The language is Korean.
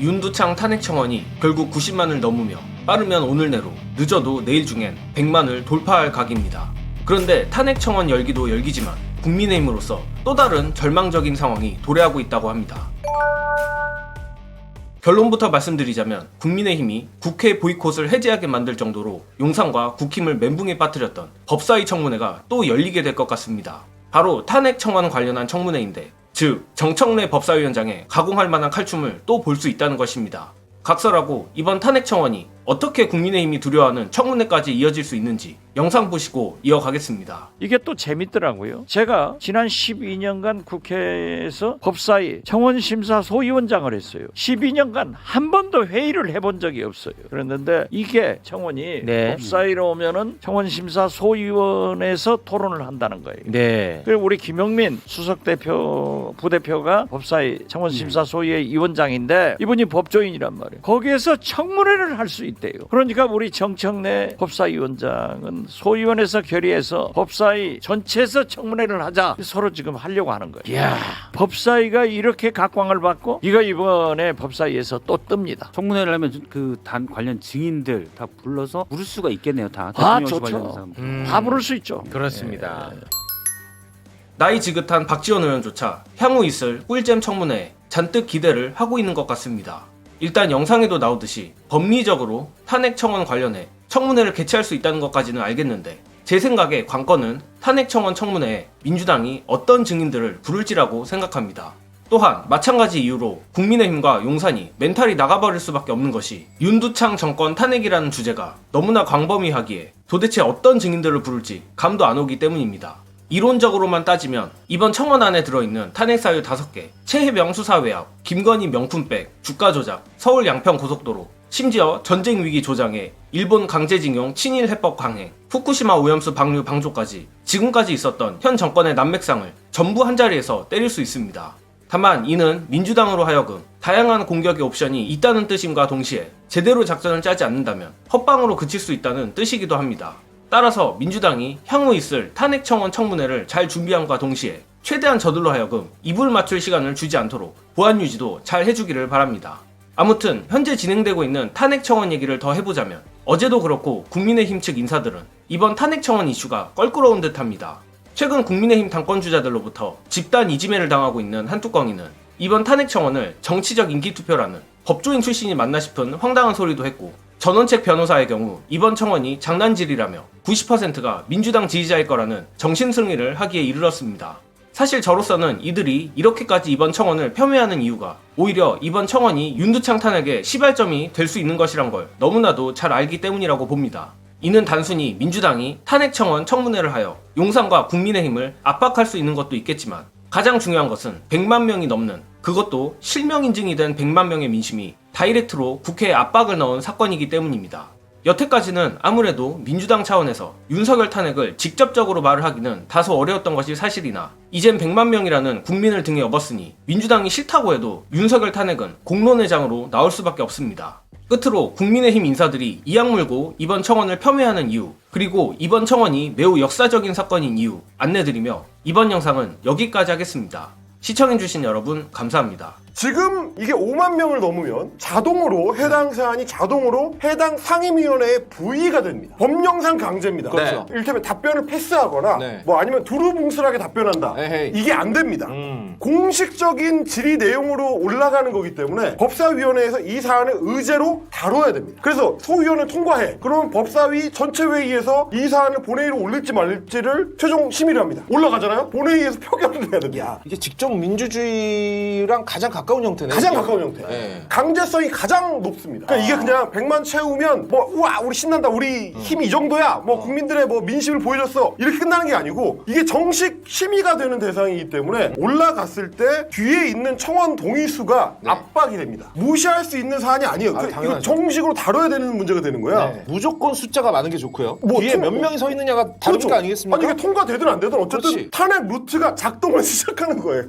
윤두창 탄핵 청원이 결국 90만을 넘으며 빠르면 오늘 내로 늦어도 내일 중엔 100만을 돌파할 각입니다. 그런데 탄핵 청원 열기도 열기지만 국민의힘으로서 또 다른 절망적인 상황이 도래하고 있다고 합니다. 결론부터 말씀드리자면 국민의힘이 국회 보이콧을 해제하게 만들 정도로 용산과 국힘을 멘붕에 빠뜨렸던 법사위 청문회가 또 열리게 될 것 같습니다. 바로 탄핵 청원 관련한 청문회인데, 즉 정청래 법사위원장의 가공할 만한 칼춤을 또 볼 수 있다는 것입니다. 각설하고 이번 탄핵 청원이 어떻게 국민의힘이 두려워하는 청문회까지 이어질 수 있는지 영상 보시고 이어가겠습니다. 이게 또 재밌더라고요. 제가 지난 12년간 국회에서 법사위 청원심사 소위원장을 했어요. 12년간 한 번도 회의를 해본 적이 없어요. 그랬는데 이게 청원이 법사위로 오면은 청원심사 소위원회에서 토론을 한다는 거예요. 그리고 우리 김용민 수석대표 부대표가 법사위 청원심사 소위의 위원장인데 이분이 법조인이란 말이에요. 거기에서 청문회를 할 수 있대요. 그러니까 우리 정청래 법사위원장은 소위원회에서 결의해서 법사위 전체에서 청문회를 하자, 서로 지금 하려고 하는 거예요. 이야, 법사위가 이렇게 각광을 받고 이거 이번에 법사위에서 또 뜹니다. 청문회를 하면 그 단 관련 증인들 다 불러서 물을 수가 있겠네요. 다. 좋죠. 다 부를 수 있죠. 그렇습니다. 나이 지긋한 박지원 의원조차 향후 있을 꿀잼 청문회에 잔뜩 기대를 하고 있는 것 같습니다. 일단 영상에도 나오듯이 법리적으로 탄핵 청원 관련해 청문회를 개최할 수 있다는 것까지는 알겠는데, 제 생각에 관건은 탄핵 청원 청문회에 민주당이 어떤 증인들을 부를지라고 생각합니다. 또한 마찬가지 이유로 국민의힘과 용산이 멘탈이 나가버릴 수밖에 없는 것이 윤두창 정권 탄핵이라는 주제가 너무나 광범위하기에 도대체 어떤 증인들을 부를지 감도 안 오기 때문입니다. 이론적으로만 따지면 이번 청원 안에 들어있는 탄핵 사유 5개, 최혜병 수사 외압, 김건희 명품백, 주가 조작, 서울 양평 고속도로, 심지어 전쟁 위기 조장에 일본 강제징용 친일 해법 강행, 후쿠시마 오염수 방류 방조까지 지금까지 있었던 현 정권의 난맥상을 전부 한자리에서 때릴 수 있습니다. 다만 이는 민주당으로 하여금 다양한 공격의 옵션이 있다는 뜻임과 동시에 제대로 작전을 짜지 않는다면 헛방으로 그칠 수 있다는 뜻이기도 합니다. 따라서 민주당이 향후 있을 탄핵 청원 청문회를 잘 준비함과 동시에 최대한 저들로 하여금 입을 맞출 시간을 주지 않도록 보안 유지도 잘 해주기를 바랍니다. 아무튼 현재 진행되고 있는 탄핵 청원 얘기를 더 해보자면, 어제도 그렇고 국민의힘 측 인사들은 이번 탄핵 청원 이슈가 껄끄러운 듯합니다. 최근 국민의힘 당권주자들로부터 집단 이지매를 당하고 있는 한뚜껑이는 이번 탄핵 청원을 정치적 인기투표라는 법조인 출신이 맞나 싶은 황당한 소리도 했고, 전원책 변호사의 경우 이번 청원이 장난질이라며 90%가 민주당 지지자일 거라는 정신승리를 하기에 이르렀습니다. 사실 저로서는 이들이 이렇게까지 이번 청원을 폄훼하는 이유가 오히려 이번 청원이 윤두창 탄핵의 시발점이 될 수 있는 것이란 걸 너무나도 잘 알기 때문이라고 봅니다. 이는 단순히 민주당이 탄핵 청원 청문회를 하여 용산과 국민의힘을 압박할 수 있는 것도 있겠지만, 가장 중요한 것은 100만 명이 넘는, 그것도 실명 인증이 된 100만 명의 민심이 다이렉트로 국회에 압박을 넣은 사건이기 때문입니다. 여태까지는 아무래도 민주당 차원에서 윤석열 탄핵을 직접적으로 말을 하기는 다소 어려웠던 것이 사실이나, 이젠 100만 명이라는 국민을 등에 업었으니 민주당이 싫다고 해도 윤석열 탄핵은 공론의 장으로 나올 수밖에 없습니다. 끝으로 국민의힘 인사들이 이악 물고 이번 청원을 폄훼하는 이유, 그리고 이번 청원이 매우 역사적인 사건인 이유 안내드리며 이번 영상은 여기까지 하겠습니다. 시청해주신 여러분 감사합니다. 지금 이게 5만 명을 넘으면 자동으로 해당 사안이 자동으로 해당 상임위원회에 부의가 됩니다. 법령상 강제입니다. 그렇죠. 이를테면 답변을 패스하거나 뭐 아니면 두루뭉술하게 답변한다. 이게 안 됩니다. 공식적인 질의 내용으로 올라가는 거기 때문에 법사위원회에서 이 사안을 의제로 다뤄야 됩니다. 그래서 소위원을 통과해. 그러면 법사위 전체 회의에서 이 사안을 본회의로 올릴지 말지를 최종 심의를 합니다. 올라가잖아요? 본회의에서 표결을 해야 됩니다. 이게 직접 민주주의랑 가장 가까운 형태네요. 가장 가까운 형태. 네. 강제성이 가장 높습니다. 그러니까 이게 그냥 100만 채우면 뭐 우와 우리 신난다, 우리 힘이 이 정도야, 뭐 국민들의 뭐 민심을 보여줬어, 이렇게 끝나는 게 아니고 이게 정식 심의가 되는 대상이기 때문에 올라갔을 때 뒤에 있는 청원 동의수가 압박이 됩니다. 무시할 수 있는 사안이 아니에요. 이거 당연하죠. 정식으로 다뤄야 되는 문제가 되는 거야. 무조건 숫자가 많은 게 좋고요. 뭐 뒤에 몇 명이 서 있느냐가 다른 거 아니겠습니까? 아니 이게 통과되든 안 되든 어쨌든 그렇지. 탄핵 루트가 작동을 시작하는 거예요.